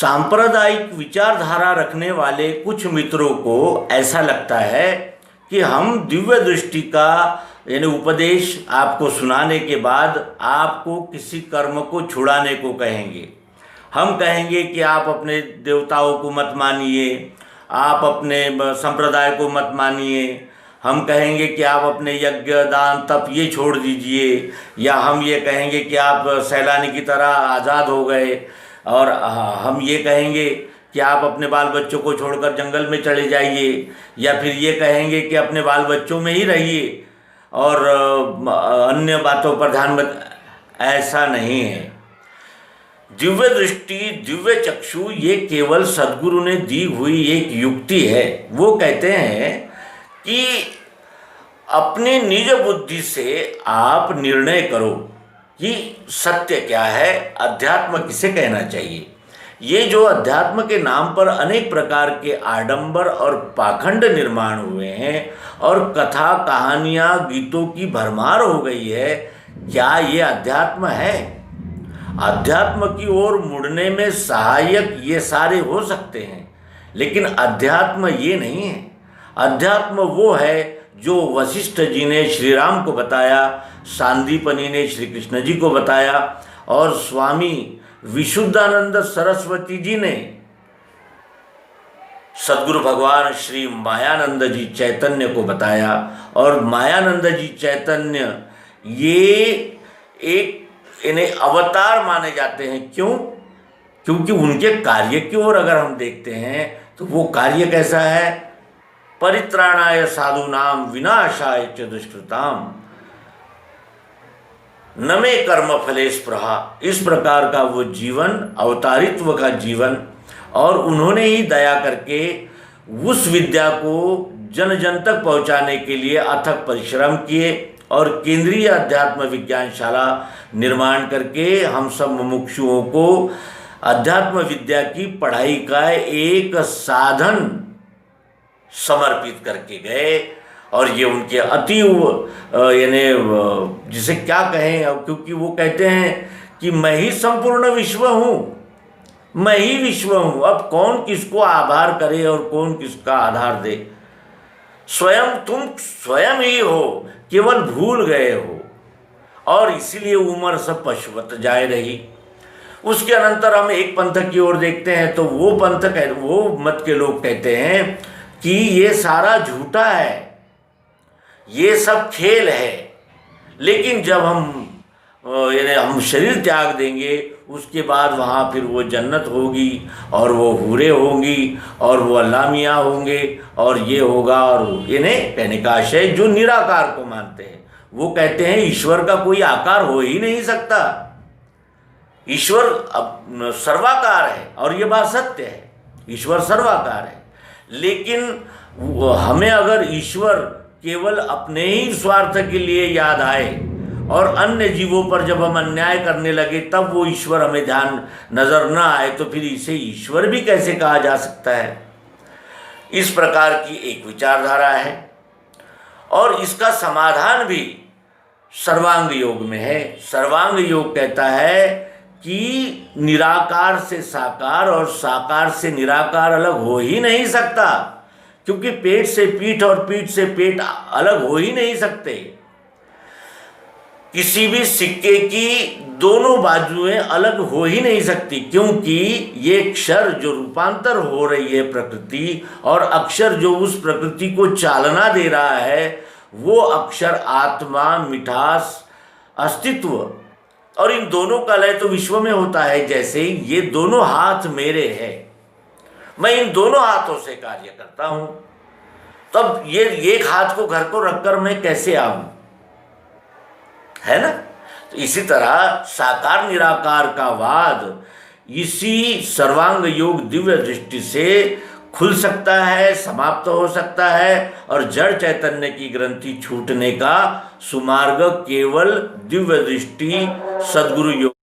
सांप्रदायिक विचारधारा रखने वाले कुछ मित्रों को ऐसा लगता है कि हम दिव्य दृष्टि का यानी उपदेश आपको सुनाने के बाद आपको किसी कर्म को छुड़ाने को कहेंगे। हम कहेंगे कि आप अपने देवताओं को मत मानिए, आप अपने संप्रदाय को मत मानिए। हम कहेंगे कि आप अपने यज्ञ दान तप ये छोड़ दीजिए, या हम ये कहेंगे कि आप सैलानी की तरह आज़ाद हो गए, और हम ये कहेंगे कि आप अपने बाल बच्चों को छोड़कर जंगल में चले जाइए, या फिर ये कहेंगे कि अपने बाल बच्चों में ही रहिए और अन्य बातों पर ध्यान मत। ऐसा नहीं है। दिव्य दृष्टि, दिव्य चक्षु ये केवल सद्गुरु ने दी हुई एक युक्ति है। वो कहते हैं कि अपनी निज बुद्धि से आप निर्णय करो कि सत्य क्या है, अध्यात्म किसे कहना चाहिए। ये जो अध्यात्म के नाम पर अनेक प्रकार के आडंबर और पाखंड निर्माण हुए हैं और कथा कहानियाँ गीतों की भरमार हो गई है, क्या ये अध्यात्म है? अध्यात्म की ओर मुड़ने में सहायक ये सारे हो सकते हैं, लेकिन अध्यात्म ये नहीं है। अध्यात्म वो है जो वशिष्ठ जी ने श्री राम को बताया, सांदीपनि ने श्री कृष्ण जी को बताया, और स्वामी विशुद्धानंद सरस्वती जी ने सद्गुरु भगवान श्री मायानंद जी चैतन्य को बताया। और मायानंद जी चैतन्य ये इन्हें अवतार माने जाते हैं। क्यों? क्योंकि उनके कार्य की ओर अगर हम देखते हैं तो वो कार्य कैसा है? परित्राणाय साधूनाम विनाशाय च दुष्कृताम न मे कर्म फले स्पृहा। इस प्रकार का वो जीवन, अवतारित्व का जीवन, और उन्होंने ही दया करके उस विद्या को जन जन तक पहुँचाने के लिए अथक परिश्रम किए और केंद्रीय अध्यात्म विज्ञानशाला निर्माण करके हम सब मुमुक्षुओं को अध्यात्म विद्या की पढ़ाई का एक साधन समर्पित करके गए। और ये उनके अतीव यानी जिसे क्या कहें, क्योंकि वो कहते हैं कि मैं ही संपूर्ण विश्व हूँ, मैं ही विश्व हूँ। अब कौन किसको आभार करे और कौन किसका आधार दे? स्वयं तुम स्वयं ही हो, केवल भूल गए हो, और इसीलिए उम्र सब पशुवत जाए रही। उसके अनंतर हम एक पंथ की ओर देखते हैं तो वो पंथ वो मत के लोग कहते हैं कि ये सारा झूठा है, ये सब खेल है। लेकिन जब हम शरीर त्याग देंगे उसके बाद वहाँ फिर वो जन्नत होगी और वो हूरें होंगी और वो अल्लाह मियाँ होंगे और ये होगा। और इन्हें कहने का आशय जो निराकार को मानते हैं वो कहते हैं ईश्वर का कोई आकार हो ही नहीं सकता, ईश्वर अब सर्वाकार है। और ये बात सत्य है, ईश्वर सर्वाकार है। लेकिन हमें अगर ईश्वर केवल अपने ही स्वार्थ के लिए याद आए और अन्य जीवों पर जब हम अन्याय करने लगे तब वो ईश्वर हमें ध्यान नजर न आए, तो फिर इसे ईश्वर भी कैसे कहा जा सकता है? इस प्रकार की एक विचारधारा है और इसका समाधान भी सर्वांग योग में है। सर्वांग योग कहता है कि निराकार से साकार और साकार से निराकार अलग हो ही नहीं सकता, क्योंकि पेट से पीठ और पीठ से पेट अलग हो ही नहीं सकते। किसी भी सिक्के की दोनों बाजुएं अलग हो ही नहीं सकती, क्योंकि ये क्षर जो रूपांतर हो रही है प्रकृति, और अक्षर जो उस प्रकृति को चालना दे रहा है, वो अक्षर आत्मा, मिठास, अस्तित्व, और इन दोनों का लय तो विश्व में होता है। जैसे ये दोनों हाथ मेरे हैं, मैं इन दोनों हाथों से कार्य करता हूं, तब ये एक हाथ को घर को रखकर मैं कैसे आऊं, है ना? तो इसी तरह साकार निराकार का वाद इसी सर्वांग योग दिव्य दृष्टि से खुल सकता है, समाप्त हो सकता है, और जड़ चैतन्य की ग्रंथि छूटने का सुमार्ग केवल दिव्य दृष्टि सद्गुरु योग